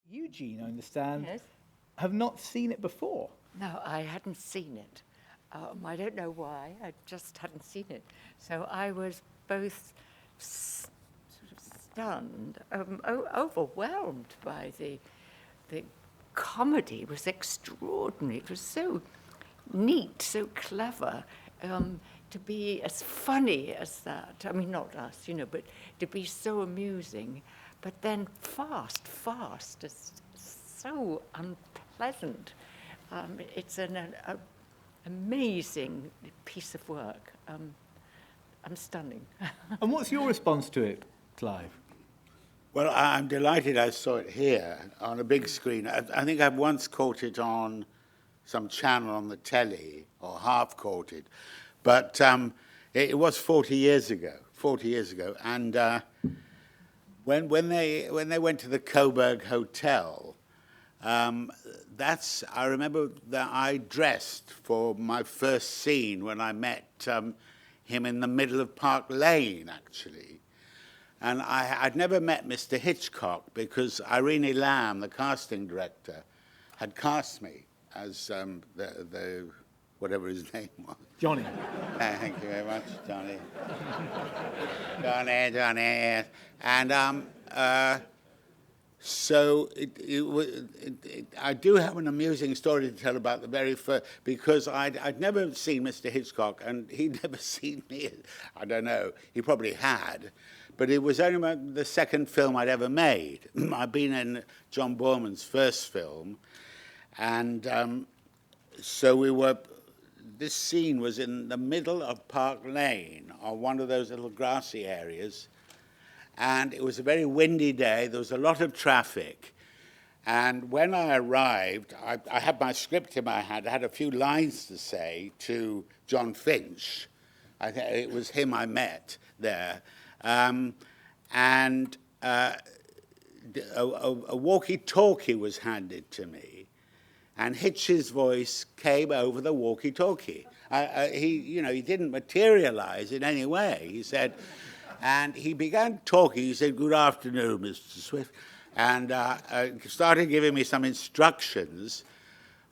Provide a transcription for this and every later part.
Eugene, I understand, Yes. have not seen it before. No, I hadn't seen it. I don't know why. I just hadn't seen it. So I was both sort of stunned, overwhelmed by the comedy. It was extraordinary. It was so neat, so clever. To be as funny as that. I mean, not us, but to be so amusing, but then fast, it's so unpleasant. It's an amazing piece of work. I'm stunning. And what's your response to it, Clive? Well, I'm delighted I saw it here on a big screen. I think I've once caught it on some channel on the telly, or half caught it. But it was 40 years ago, and when they went to the Coburg Hotel, I remember that I dressed for my first scene when I met him in the middle of Park Lane, actually. And I'd never met Mr. Hitchcock because Irene Lamb, the casting director, had cast me as the whatever his name was. Johnny. Thank you very much, Johnny. Johnny. And so I do have an amusing story to tell about the very first, because I'd never seen Mr. Hitchcock, and he'd never seen me. I don't know, he probably had. But it was only the second film I'd ever made. I'd been in John Borman's first film, and so this scene was in the middle of Park Lane, on one of those little grassy areas, and it was a very windy day. There was a lot of traffic, and when I arrived, I had my script in my hand. I had a few lines to say to John Finch. It was him I met there. And a walkie-talkie was handed to me, and Hitch's voice came over the walkie-talkie. He didn't materialize in any way. He said, and he began talking. He said, "Good afternoon, Mr. Swift," and started giving me some instructions,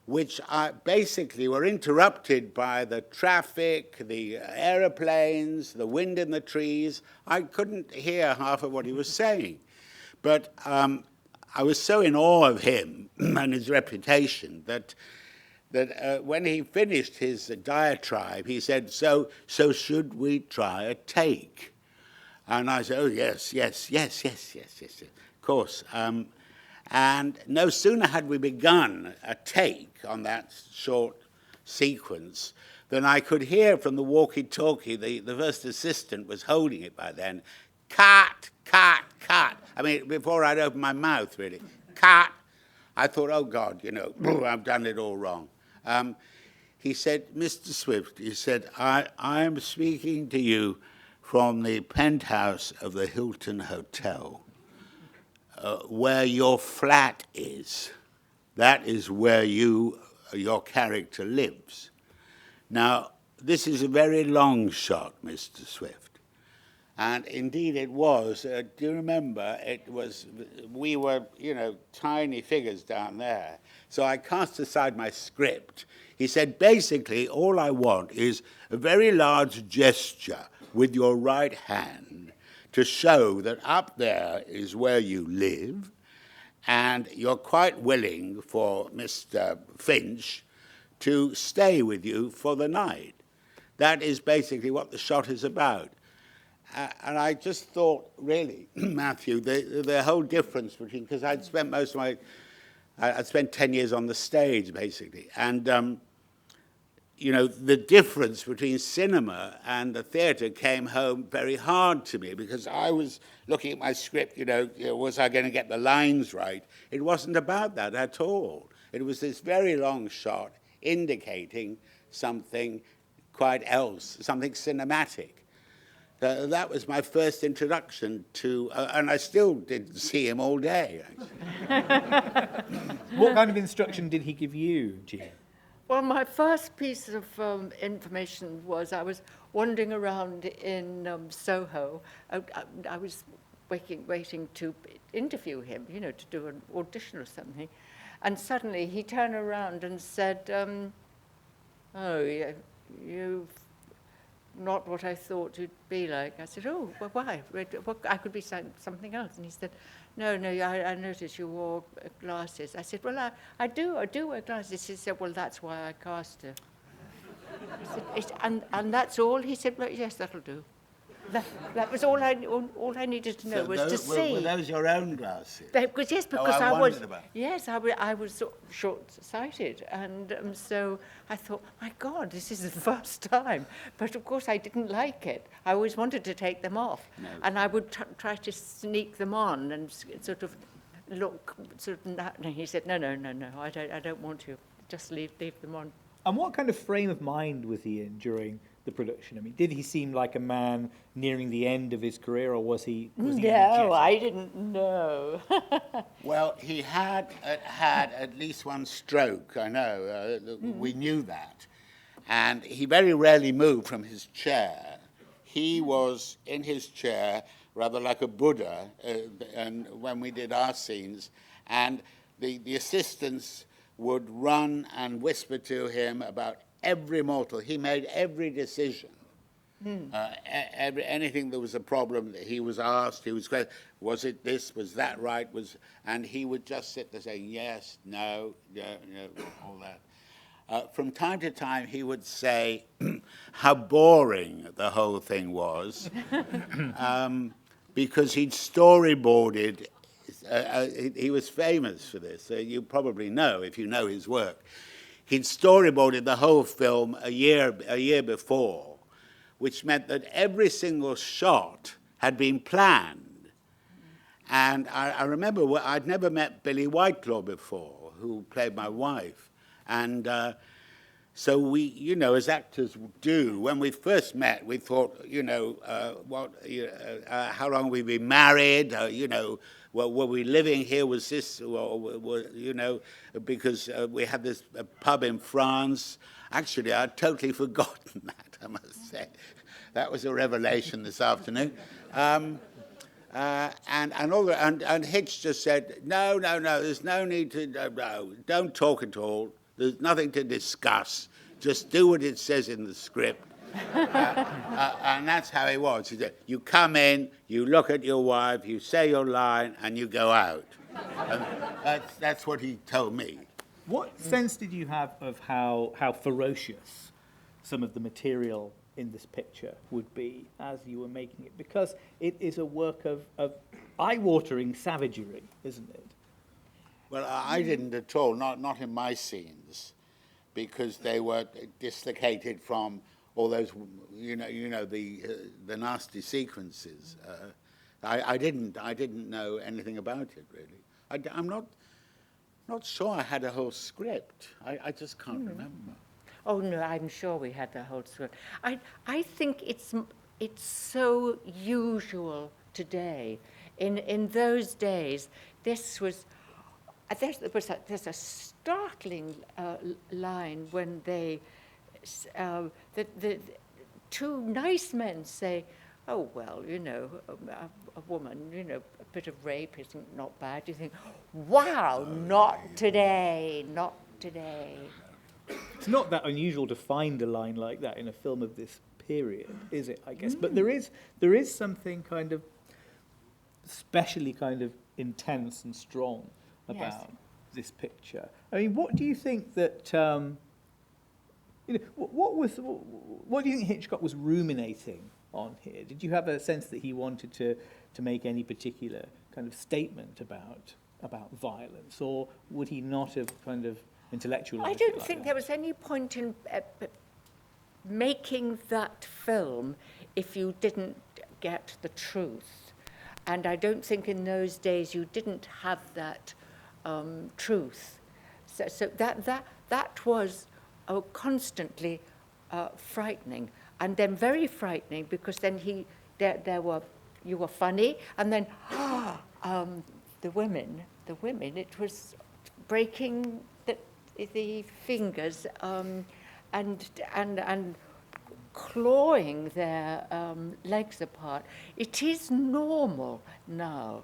which basically were interrupted by the traffic, the aeroplanes, the wind in the trees. I couldn't hear half of what he was saying. But I was so in awe of him and his reputation that when he finished his diatribe, he said, so should we try a take? And I said, oh, yes, of course. And no sooner had we begun a take on that short sequence than I could hear from the walkie-talkie, the first assistant was holding it by then, cut. I mean, before I'd opened my mouth, really, cut. I thought, oh, God, I've done it all wrong. He said, Mr. Swift, he said, I am speaking to you from the penthouse of the Hilton Hotel. Where your flat is, that is where your character lives. Now, this is a very long shot, Mr. Swift. And indeed it was. Do you remember? We were, tiny figures down there. So I cast aside my script. He said, basically, all I want is a very large gesture with your right hand to show that up there is where you live, and you're quite willing for Mr. Finch to stay with you for the night. That is basically what the shot is about. And I just thought, really, Matthew, the whole difference between, because I'd spent I'd spent 10 years on the stage, basically, and the difference between cinema and the theatre came home very hard to me, because I was looking at my script, was I going to get the lines right? It wasn't about that at all. It was this very long shot indicating something quite else, something cinematic. That was my first introduction to, and I still didn't see him all day, actually. What kind of instruction did he give you, Jean? Well, my first piece of information was I was wandering around in Soho. I was waiting to interview him, you know, to do an audition or something. And suddenly he turned around and said, oh, you've not what I thought you'd be like. I said, oh, well, why? What, I could be something else. And he said, no, I noticed you wore glasses. I said, well, I do wear glasses. He said, well, that's why I cast her. I said, and that's all? He said, well, yes, that'll do. That was all I needed to know, was to see. Were those your own glasses? Because I was. wondered about. Yes, I was short-sighted, and so I thought, my God, this is the first time. But of course, I didn't like it. I always wanted to take them off, and I would try to sneak them on and sort of look sort of. And he said, no, I don't want to. Just leave them on. And what kind of frame of mind was he in during the production? I mean, did he seem like a man nearing the end of his career, or was he energetic? No, I didn't know. Well, he had at least one stroke, I know. We knew that. And he very rarely moved from his chair. He was in his chair, rather like a Buddha, and when we did our scenes. And the assistants would run and whisper to him about every mortal. He made every decision. Anything that was a problem that he was asked, he was questioned, was it this, was that right? And he would just sit there saying yes, no, all that. From time to time, he would say how boring the whole thing was, because he'd storyboarded. He was famous for this. You probably know if you know his work. He'd storyboarded the whole film a year before, which meant that every single shot had been planned. And I remember I'd never met Billy Whitelaw before, who played my wife. And so we, you know, as actors do, when we first met, we thought, how long have we been married? Well, were we living here? Was this, because we had this pub in France. Actually, I'd totally forgotten that, I must say. That was a revelation this afternoon. And Hitch just said, no, there's no need to, no, don't talk at all. There's nothing to discuss. Just do what it says in the script. And that's how he was. He said, you come in, you look at your wife, you say your line, and you go out. And that's what he told me. What sense did you have of how ferocious some of the material in this picture would be as you were making it? Because it is a work of eye-watering savagery, isn't it? Well, I didn't at all, not in my scenes, because they were dislocated from all those, the nasty sequences. I didn't know anything about it, really. I'm not sure I had a whole script. I just can't remember. Oh no, I'm sure we had the whole script. I think it's so usual today. In those days, there's a startling line when the two nice men say, oh, well, a woman, a bit of rape isn't not bad. You think, wow, not today, not today. It's not that unusual to find a line like that in a film of this period, is it, I guess? But there is something kind of especially kind of intense and strong about this picture. I mean, what do you think that, what do you think Hitchcock was ruminating on here? Did you have a sense that he wanted to make any particular kind of statement about violence, or would he not have kind of intellectualized I don't think there was any point in making that film if you didn't get the truth. And I don't think in those days you didn't have that truth. So that was constantly frightening, and then very frightening, because then you were funny, and then the women, it was breaking the fingers and clawing their legs apart. It is normal now,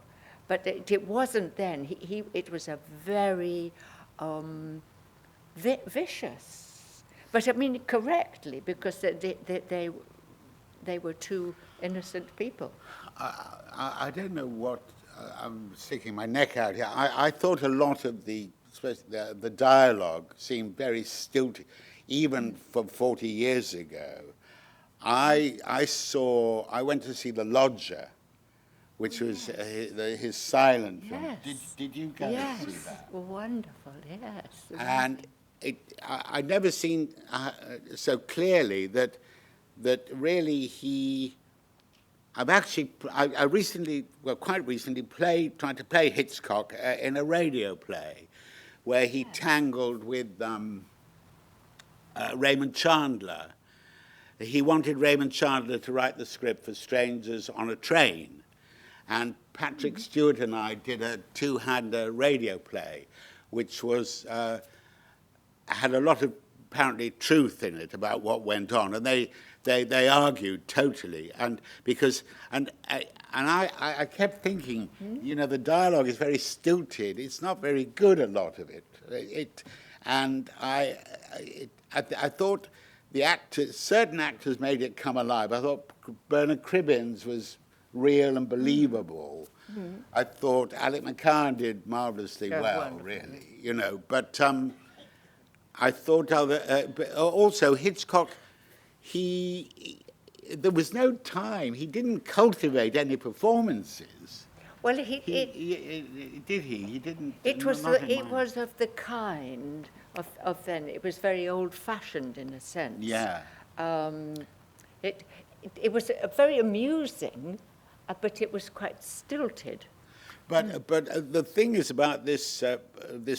but it wasn't then. It was a very vicious, but I mean correctly, because they were two innocent people. I don't know what, I'm sticking my neck out here. I thought a lot of especially the dialogue seemed very stilted, even from 40 years ago. I went to see The Lodger, which was his silent film. Yes. Did you go Yes, see that? wonderful, yes. And I'd never seen so clearly that really I recently, well, quite recently, tried to play Hitchcock in a radio play, where he tangled with Raymond Chandler. He wanted Raymond Chandler to write the script for Strangers on a Train, and Patrick Stewart and I did a two-hander radio play, which was had a lot of apparently truth in it about what went on, and they argued totally, and I kept thinking, you know, the dialogue is very stilted. It's not very good, a lot of it. I thought certain actors made it come alive. I thought Bernard Cribbins was real and believable. I thought Alec McCann did marvelously well, wonderful. really, you know. But I thought also Hitchcock, there was no time. He didn't cultivate any performances. Well, Did he? He didn't. it was not in it mind. was of the kind of then. It was very old-fashioned in a sense. Yeah. It was very amusing, but it was quite stilted. But the thing is about this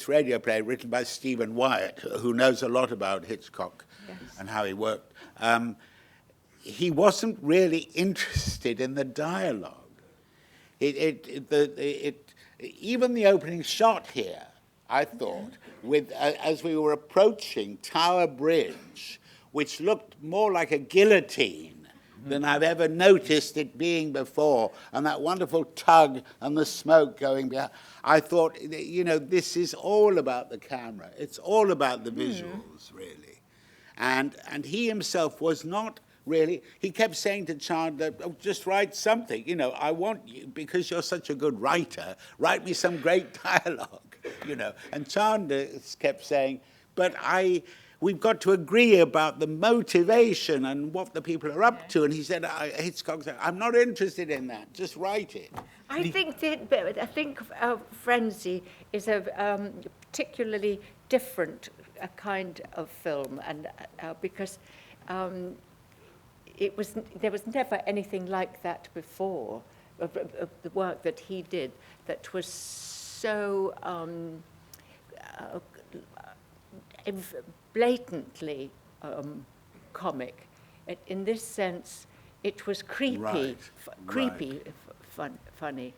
radio play written by Stephen Wyatt, who knows a lot about Hitchcock and how he worked. He wasn't really interested in the dialogue. Even the opening shot here, I thought, as we were approaching Tower Bridge, which looked more like a guillotine than I've ever noticed it being before, and that wonderful tug and the smoke going behind. I thought, you know, this is all about the camera. It's all about the visuals, really. And he himself was not really, he kept saying to Chandler, oh, just write something. You know, I want you, because you're such a good writer, write me some great dialogue, you know. And Chandler kept saying, but we've got to agree about the motivation and what the people are up to. And he said, Hitchcock said, I'm not interested in that, just write it. I think Frenzy is a particularly different kind of film, and because there was never anything like that before, of the work that he did, that was so blatantly comic. In this sense, it was creepy, Right, funny.